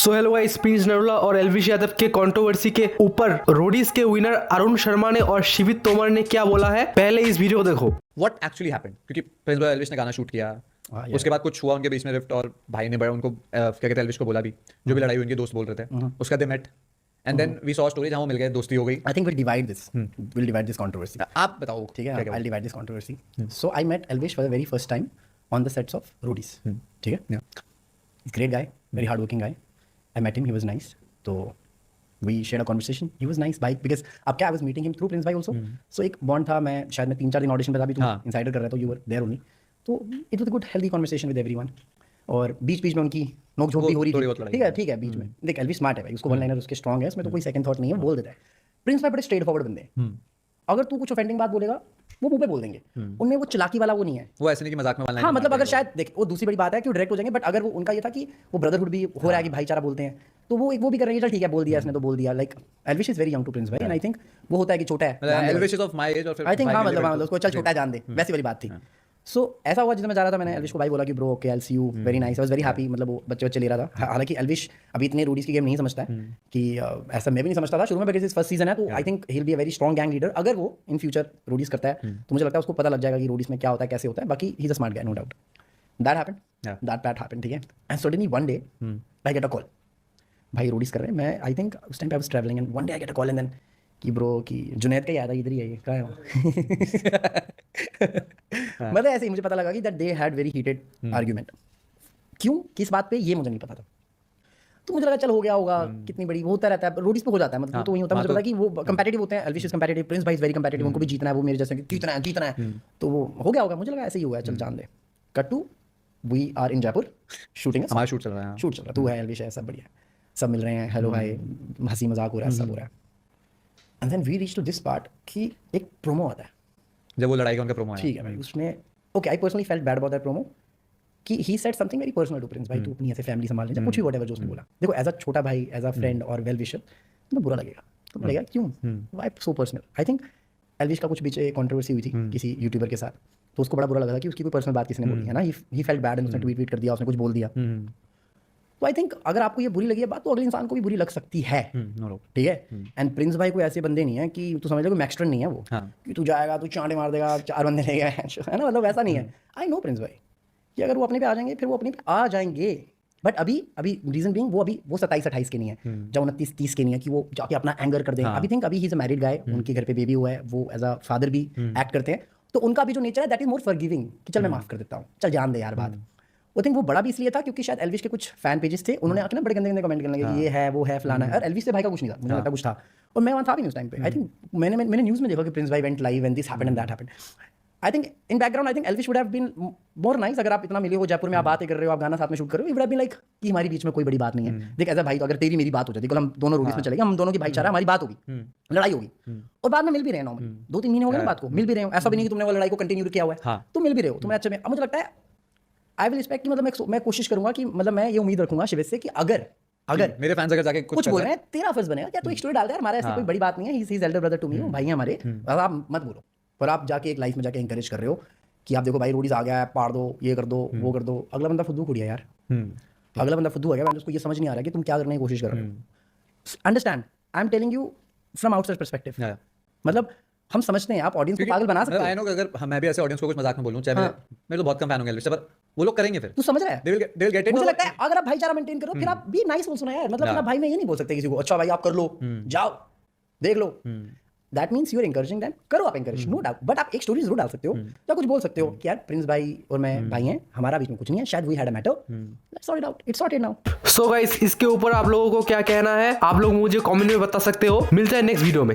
So hello guys, Prince Narula और एल्विश यादव के controversy के ऊपर रोडीज के विनर अरुण शर्मा ने और शिवित तोमर ने क्या बोला है, पहले इस वीडियो को देखो। व्हाट एक्चुअली हैपेंड, क्योंकि प्रिंस भाई एल्विश ने गाना शूट किया, उसके बाद कुछ हुआ उनके बीच में रिफ्ट, और भाई ने बड़ा उनको क्या कहते हैं एल्विश को बोला भी, जो भी लड़ाई हुई उनके दोस्त बोल रहे थे, उसका they met and then we saw story जहां वो मिल गए, दोस्ती हो गई। I think we'll divide this controversy. आप बताओ, ठीक है, I'll divide this controversy. So I met Elvish for the very first time on the sets of Roadies. ठीक है? He's a great guy, very hardworking guy. I met him, he was nice. So we shared a conversation. He was nice, bike because अब क्या I was meeting him through Prince Bhai also. So एक bond था, मैं शायद मैं 3-4 दिन audition पे था, भी तू insider कर रहा था, you were there only. तो it was a good healthy conversation with everyone. और बीच बीच में उनकी नोक झोंक भी हो रही थी। ठीक है बीच में। देख एल्विश स्मार्ट है भाई, उसको वन लाइनर उसके स्ट्रॉन्ग है, इसमें तो कोई सेकंड थॉट नहीं है, बोल देता है। प्रिंस भाई बड़े स्ट्रेट फॉरवर्ड बंदे हैं। अगर तू कुछ ऑफेंडिंग बात बोलेगा वो मुंह पे बोल देंगे, उनमें वो चलाकी वाला वो नहीं है। वो ऐसे नहीं कि मजाक में वाला। हाँ मतलब अगर शायद देख वो दूसरी बड़ी बात है कि वो डायरेक्ट हो जाएंगे, बट अगर वो उनका ये था कि वो ब्रदरहुड भी हो रहा है कि भाईचारा बोलते हैं, तो वो एक वो भी कर रहे हैं, चल ठीक है बोल दिया इसने तो बोल दिया। Like Elvish is very young to Prince भाई एंड आई थिंक वो होता है कि छोटा है, Elvish is of my age, और फिर आई थिंक हाँ मतलब उसको चल छोटा है जान दे, वैसी वाली बात थी। सो ऐसा हुआ, जिस मैं जा रहा था मैंने एल्विश को भाई बोला कि bro okay I see you, very nice, I was very happy. मतलब वो बच्चे ले रहा था। हालांकि एल्विश अभी इतने रोडीज की गेम नहीं समझता है कि ऐसा मैं भी नहीं समझता था शुरू में, बिकॉज़ फर्स्ट सीजन है, तो I think he will be a very strong gang leader. अगर वो इन फ्यूचर रोडीज करता है तो मुझे लगता है उसको पता लग जाएगा कि रोडीज में क्या होता है, कैसे होता है। बाकी he is a smart guy, no doubt. That happened, ठीक है। And suddenly one day I get a call, भाई रोडीज कर रहे हैं। मैं आई थिंक उस टाइम पे I was travelling and one day I get a call and then कि ब्रो कि जुनैद का याद है, इधर ही है ये, क्या है मतलब ऐसे ही मुझे पता लगा कि that they had very heated argument. क्यों, किस बात पे, ये मुझे नहीं पता था। तो मुझे लगा चल हो गया होगा, कितनी बड़ी वो होता रहता है, रोडीज पे हो जाता है, मतलब तो वही होता है। मुझे पता कि वो कंपेटिटिव होते हैं, एल्विश इज कंपेटिटिव, प्रिंस भाई इज वेरी कंपेटिटिव, उनको भी जीतना है, वो मेरे जैसे जीतना है, तो वो हो गया होगा। मुझे लगा ऐसे ही हुआ है, चल जान दे। Cut to we are in Jaipur shooting, हमारा शूट चल रहा है, शूट चल रहा है, तू है एल्विश है, सब बढ़िया, सब मिल रहे हैं, हेलो हाय, हंसी मजाक हो रहा है, सब हो रहा है। And then we reach to this part कि एक प्रोमो आता है, जब वो लड़ाई का उनका प्रोमो आया। ठीक है भाई, उसमें okay I personally felt bad about that promo कि he said something very personal to Prince भाई, तू अपनी ऐसे फैमिली संभाल ले, कुछ भी व्हाटएवर जो उसने बोला। देखो एज अ छोटा भाई, एज अ फ्रेंड और वेल विशर, तो बुरा लगेगा, तो लगेगा क्यों, why so personal. I think Elvish का कुछ पीछे कंट्रोवर्सी हुई थी किसी यूट्यूबर के साथ, तो उसको बड़ा बुरा लगा था कि उसकी कोई पर्सनल बात किसी ने बोली है ना, ही फेल्ट बैड एंड उसने ट्वीट कर दिया, उसने कुछ बोल दिया। तो आई थिंक अगर आपको ये बुरी लगी है बात, तो अगले इंसान को भी बुरी लग सकती है, ठीक है। एंड प्रिंस भाई कोई ऐसे बंदे नहीं है कि तू समझ ले कोई मैक्सटन नहीं है वो, कि तू जाएगा तू चांटे मार देगा, 4 बंदे ले गए है ना, मतलब वैसा नहीं है। आई नो प्रिंस भाई कि अगर वो अपने पे आ जाएंगे फिर वो अपने पे आ जाएंगे, बट अभी रीजन बीइंग वो 27-28 के नहीं है, जब 29-30 के नहीं है कि वो जाके अपना एंगर कर देंगे। अभी थिंक अभी ही इज अ मैरिड गाय, उनके घर पे बेबी हुआ है, वो एज अ फादर भी एक्ट करते हैं, तो उनका भी जो नेचर है दैट इज मोर फॉरगिविंग कि चल मैं माफ कर देता हूँ, चल जान दे यार बात। वो थिंक वो बड़ा भी इसलिए था क्योंकि शायद एल्विश के कुछ फैन पेजेस थे, उन्होंने आके ना बड़े गंदे कमेंट करने लगे, ये है वो है फलाना है, और एल्विश से भाई का कुछ नहीं था, मुझे लगता कुछ था, और मैं वहाँ था भी नहीं उस टाइम पे। आई थिंक मैंने न्यूज़ में देखा कि प्रिंस भाई went live and this happened and that happened. I think in background I think Elvish would have been more nice. अगर आप इतना मिले हो जयपुर में, आप बातें कर रहे हो, आप गाना साथ में शूट कर रहे हो, वुड हैव बीन लाइक कि हमारे बीच में कोई बड़ी बात नहीं है। देख एज अ भाई, तो अगर तेरी मेरी बात हो जाती, कल हम दोनों रोडीज में चले गए, हम दोनों की भाईचारा, हमारी बात होगी, लड़ाई होगी, और बाद में मिल भी रहे हैं, नॉर्मली 2-3 महीने हो गए ना बात को, मिल भी रहे हो, ऐसा भी नहीं कि तुमने वो लड़ाई को कंटिन्यू किया हुआ है, तुम मिल भी रहे हो, तुम्हें अच्छे में। अब मुझे लगता है आई विल रिस्पेक्ट कि मतलब मैं कोशिश करूंगा कि मतलब मैं ये उम्मीद रखूंगा शिवित से कि अगर मेरे फैंस अगर जाके कुछ बोल रहे हैं, तेरा फर्ज बनेगा क्या, तो एक स्टोरी डाल दे यार, हमारा ऐसी कोई बड़ी बात नहीं है, he is elder brother to me, भाई है हमारे, आप मत बोलो। पर आप जाके एक लाइफ में जाके इंकरेज कर रहे हो कि आप देखो भाई रोडीज आ गया है, पाड़ दो, ये कर दो, वो कर दो। अगला बंदा फुद्दू खुड़िया यार, अगला बंदा फुद्दू हो गया, उसको ये समझ नहीं आ रहा कि तुम क्या करने की कोशिश कर रहे हो। Understand, I am telling you from outside perspective, मतलब हम समझते हैं आप ऑडियंस को पागल बना सकते हो। आई नो कि अगर मैं भी ऐसे ऑडियंस को कुछ मजाक में बोलूं, चाहे मैं तो बहुत कम फैन होंगे एल्विश, पर वो लोग करेंगे, फिर तू समझ रहा है, they will get it। मुझे लगता है अगर आप भाईचारा मेंटेन करो, फिर आप भी नाइस बोल सुना यार, मतलब अपना भाई में ये नहीं बोल सकते किसी को, अच्छा भाई आप कर लो, जाओ देख लो, that means you are encouraging them, करो आप एनकरेज, नो डाउट। बट आप एक स्टोरी जरूर डाल सकते हो या कुछ बोल सकते हो कि यार प्रिंस भाई और मैं भाई हैं, हमारा बीच में कुछ नहीं है, शायद we had a matter, let's sort it out, it's sorted now. So guys, इसके ऊपर आप लोगों को क्या कहना है, आप लोग मुझे कमेंट में बता सकते हो। मिलते हैं नेक्स्ट वीडियो में।